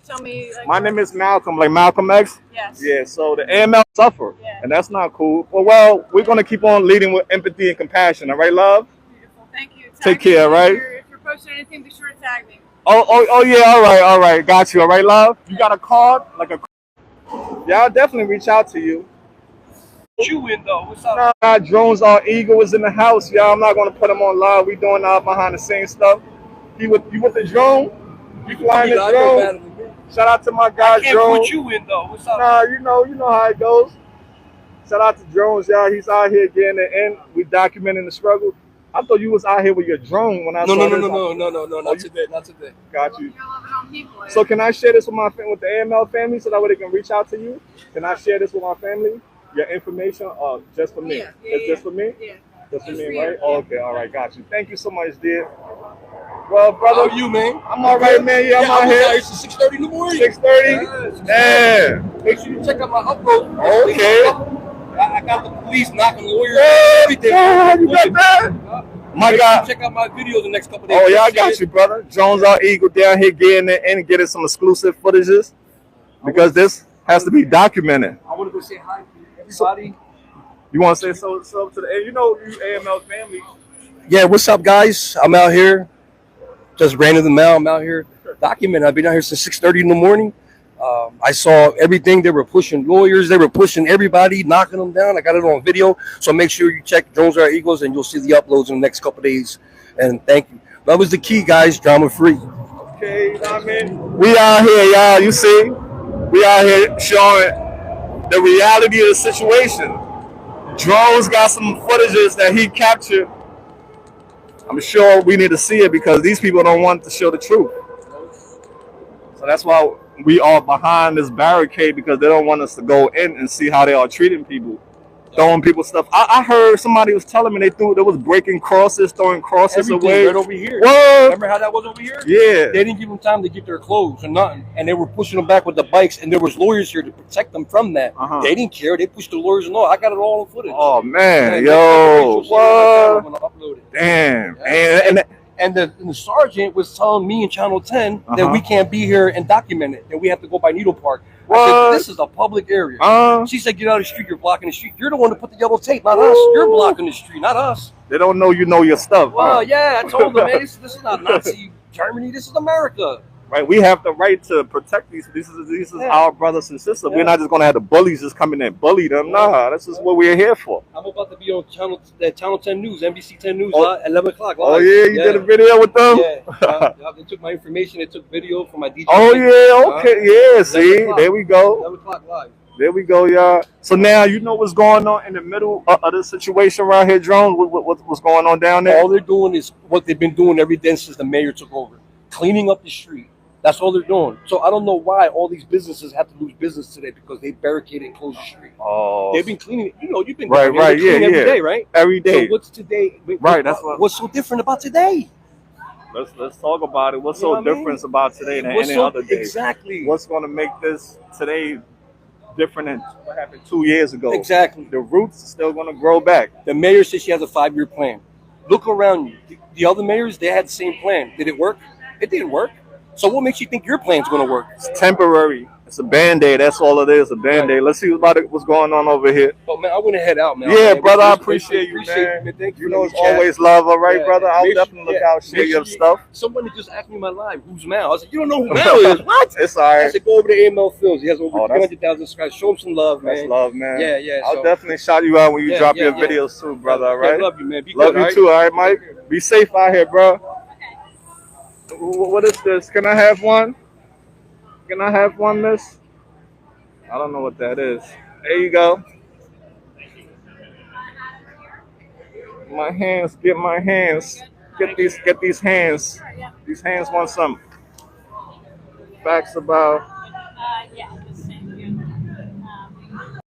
tell me? Like, my name is Malcolm, like Malcolm X. Yes. Yeah. So the AML suffer, Yeah. and that's not cool. Well, we're gonna keep on leading with empathy and compassion. All right, love. Beautiful. Thank you. Take care. Right. If you're posting anything, be sure to tag me. Oh yeah. All right. Got you. All right, love. You got a card, like a. Yeah, I'll definitely reach out to you. You in though? What's up? Nah, drones are Eagle is in the house, y'all. I'm not gonna put him on live. We doing behind the scenes stuff. You with the drone? You flying the drone? Shout out to my guy I can't Drone. put you in though. What's up? Nah, you know how it goes. Shout out to Drones, y'all. He's out here getting it in. We documenting the struggle. I thought you was out here with your drone when I saw this. No, not today, not today. Got you. You're loving on people. So can I share this with with the AML family so that way they can reach out to you? Can I share this with my family? Your information, just for me? Yeah, It's just for me? Yeah. Just for Just me, for you, right? yeah. Okay, all right, got you. Thank you so much, dear. Well, brother, How are you, man? I'm all right, man. Yeah, I'm out I here. was out here since 6:30 in the morning. 6:30. Yeah. Make sure you check out my upload. Okay. I got the police knocking lawyers. Yeah, Everything. you got that? My Make sure God. you check out my videos the next couple of days. Oh yeah, I got you, brother. Jones Our Eagle down here getting it and getting some exclusive footages because this has to be documented. I want to go say hi to everybody. You want to say so to the you AML family? Yeah, what's up, guys? I'm out here. Just ran in the mail. I'm out here documenting. I've been out here since 6:30 in the morning. I saw everything. They were pushing lawyers. They were pushing everybody, knocking them down. I got it on video. So make sure you check Jones Are Eagles and you'll see the uploads in the next couple of days. And thank you. That was the key, guys. Drama free. Okay, you know what I mean? We out here, y'all. You see? We out here showing the reality of the situation. Drones got some footages that he captured. I'm sure we need to see it because these people don't want to show the truth. So that's why we are behind this barricade because they don't want us to go in and see how they are treating people, throwing people stuff. I heard somebody was telling me they was breaking crosses, throwing crosses Everything away. right over here. What? Remember how that was over here? Yeah. They didn't give them time to get their clothes or nothing, and they were pushing them back with the bikes, and there was lawyers here to protect them from that. They didn't care. They pushed the lawyers and all. I got it all on footage. Oh man, And yo, I'm what? gonna upload it. Damn. Yeah. And the sergeant was telling me in Channel 10 that we can't be here and document it, that we have to go by Needle Park. I said, this is a public area. She said, get out of the street. You're blocking the street. You're the one that put the yellow tape, not us. You're blocking the street, not us. They don't know you know your stuff. Well, yeah, I told them, man, this is not Nazi Germany. This is America. Right, we have the right to protect these. This is our brothers and sisters. We're not just gonna have the bullies just come in and bully them. Nah, this is what we're here for. I'm about to be on Channel 10 News, NBC 10 News, at 11 o'clock. Oh yeah, you did a video with them. Yeah, they took my information. They took video from my DJ. Oh yeah, okay, yeah. See, there we go. 11 o'clock live. There we go, y'all. So now you know what's going on in the middle of the situation right here, Drones. What's going on down there? All they're doing is what they've been doing every day since the mayor took over, cleaning up the street. That's all they're doing. So I don't know why all these businesses have to lose business today because they barricaded and closed the street. Oh, they've been cleaning. You've been right, yeah, every day, right? Every day. So what's today? Right, that's what's so different about today? Let's talk about it. What's so different about today than any other day? Exactly. What's going to make this today different than what happened 2 years ago? Exactly. The roots are still going to grow back. The mayor says she has a 5-year plan. Look around you. The other mayors, they had the same plan. Did it work? It didn't work. So what makes you think your plan's going to work? It's temporary. It's a Band-Aid. That's all it is, a Band-Aid. Right. Let's see what's going on over here. But, man, I want to head out, man. Yeah, brother, I appreciate you, man. Thank you know it's always love, all right, brother? I'll definitely look out, share your stuff. Somebody just asked me my live, who's Mal? I said, you don't know who Mal is. What? It's all right. I said, go over to AML Films. He has over 300,000 subscribers. Show him some love, man. That's love, man. Yeah. I'll definitely shout you out when you drop your videos too, brother, all right? Love you, man. Be love good, you too, all right, Mike? Be safe out here, bro. What is this? Can I have one? Can I have one, miss? I don't know what that is. There you go. My hands, get my hands. Get these hands. These hands want some facts about